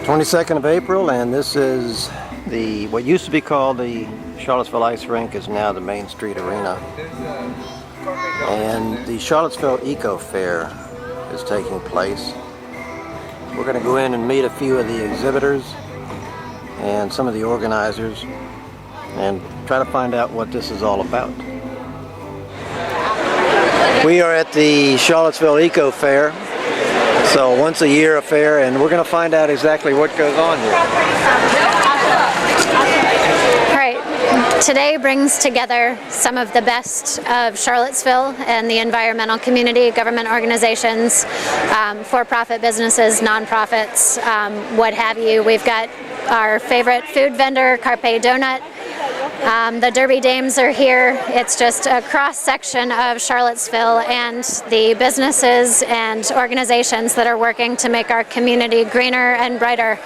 22nd of April, and this is the what used to be called the Charlottesville Ice Rink is now the Main Street Arena. And the Charlottesville Eco Fair is taking place. We're going to go in and meet a few of the exhibitors and some of the organizers and try to find out what this is all about. We are at the Charlottesville Eco Fair. So once a year affair, and we're going to find out exactly what goes on here. Right. Today brings together some of the best of Charlottesville and the environmental community, government organizations, for-profit businesses, nonprofits, what have you. We've got our favorite food vendor, Carpe Donut. The Derby Dames are here. It's just a cross-section of Charlottesville and the businesses and organizations that are working to make our community greener and brighter.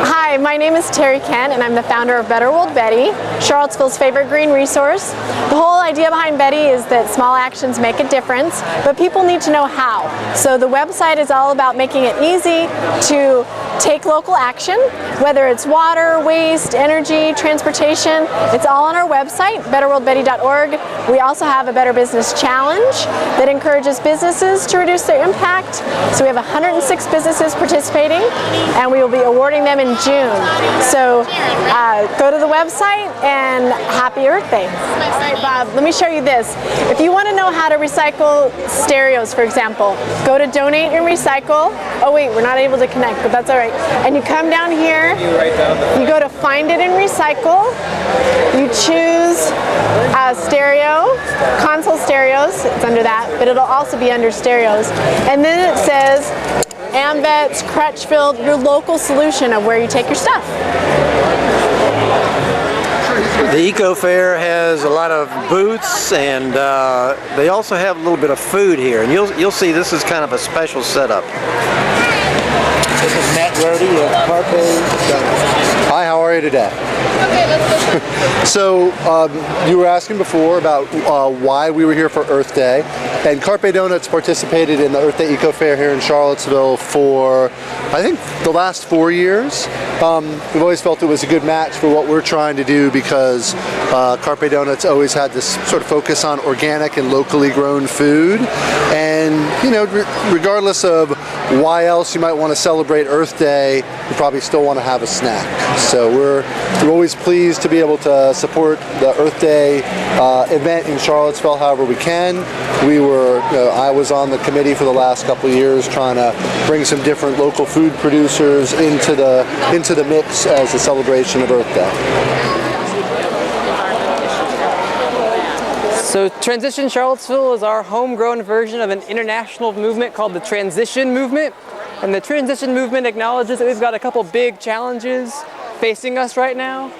Hi, my name is Terry Kent, and I'm the founder of Better World Betty, Charlottesville's favorite green resource. The whole idea behind Betty is that small actions make a difference, but people need to know how. So the website is all about making it easy to take local action, whether it's water, waste, energy, transportation. It's all on our website, betterworldbetty.org. We also have a Better Business Challenge that encourages businesses to reduce their impact. So we have 106 businesses participating, and we will be awarding them in June. So go to the website, and happy Earth Day. All right, Bob, let me show you this. If you want to know how to recycle stereos, for example, go to Donate and Recycle. Oh wait, we're not able to connect, but that's all right. And you come down here, you go to Find It and Recycle, you choose stereo, console stereos, it's under that, but it'll also be under stereos. And then it says Ambets, Crutchfield, your local solution of where you take your stuff. The Eco Fair has a lot of booths, and they also have a little bit of food here, and you'll see this is kind of a special setup. This is Matt Rody of Carpe Donut. Hi, how are you today? Okay, let's So you were asking before about why we were here for Earth Day, and Carpe Donuts participated in the Earth Day Eco Fair here in Charlottesville for, I think, the last 4 years. We've always felt it was a good match for what we're trying to do because Carpe Donuts always had this sort of focus on organic and locally grown food, and you know, regardless of why else you might want to celebrate Earth Day, you probably still want to have a snack. So we're always pleased to be able to support the Earth Day event in Charlottesville however we can. I was on the committee for the last couple of years trying to bring some different local food producers into the mix as a celebration of Earth Day. So Transition Charlottesville is our homegrown version of an international movement called the Transition Movement. And the Transition Movement acknowledges that we've got a couple big challenges facing us right now: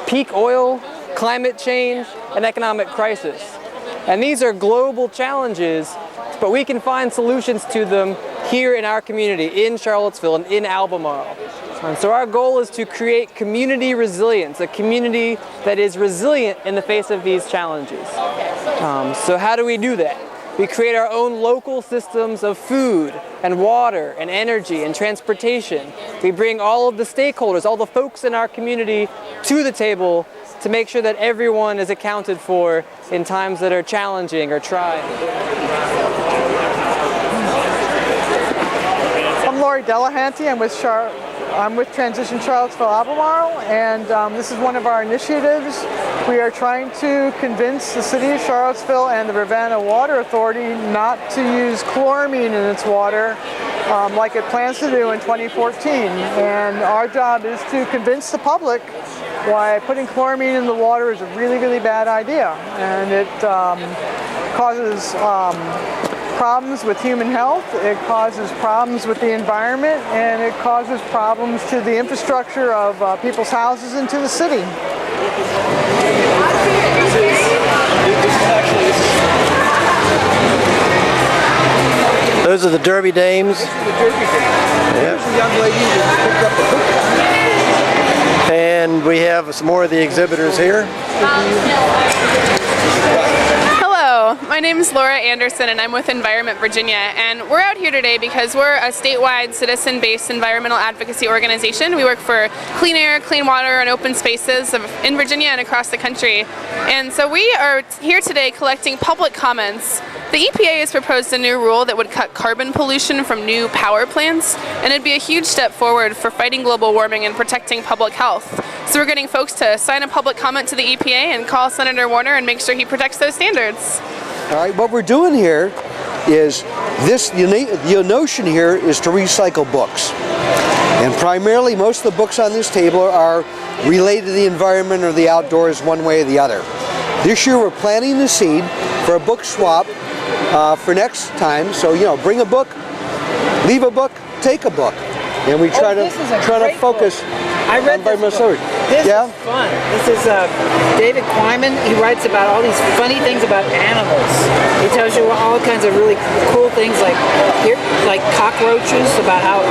peak oil, climate change, and economic crisis. And these are global challenges, but we can find solutions to them here in our community, in Charlottesville and in Albemarle. And so our goal is to create community resilience, a community that is resilient in the face of these challenges. So how do we do that? We create our own local systems of food and water and energy and transportation. We bring all of the stakeholders, all the folks in our community to the table to make sure that everyone is accounted for in times that are challenging or trying. I'm Lori Delahanty. I'm with Transition Charlottesville Albemarle, and this is one of our initiatives. We are trying to convince the City of Charlottesville and the Ravenna Water Authority not to use chloramine in its water like it plans to do in 2014. And our job is to convince the public why putting chloramine in the water is a really, really bad idea. And it causes problems with human health, it causes problems with the environment, and it causes problems to the infrastructure of people's houses and to the city. Those are the Derby Dames. Here's the young lady that picked up the cookies. And we have some more of the exhibitors here. Hello, my name is Laura Anderson and I'm with Environment Virginia, and we're out here today because we're a statewide citizen-based environmental advocacy organization. We work for clean air, clean water, and open spaces in Virginia and across the country. And so we are here today collecting public comments. The EPA has proposed a new rule that would cut carbon pollution from new power plants, and it'd be a huge step forward for fighting global warming and protecting public health. So we're getting folks to sign a public comment to the EPA and call Senator Warner and make sure he protects those standards. All right, what we're doing here is the notion here is to recycle books. And primarily most of the books on this table are related to the environment or the outdoors one way or the other. This year we're planting the seed for a book swap for next time. So, you know, bring a book, leave a book, take a book. And we try to focus I read on this book. This is fun. This is David Quammen. He writes about all these funny things about animals. He tells you all kinds of really cool things like cockroaches, about how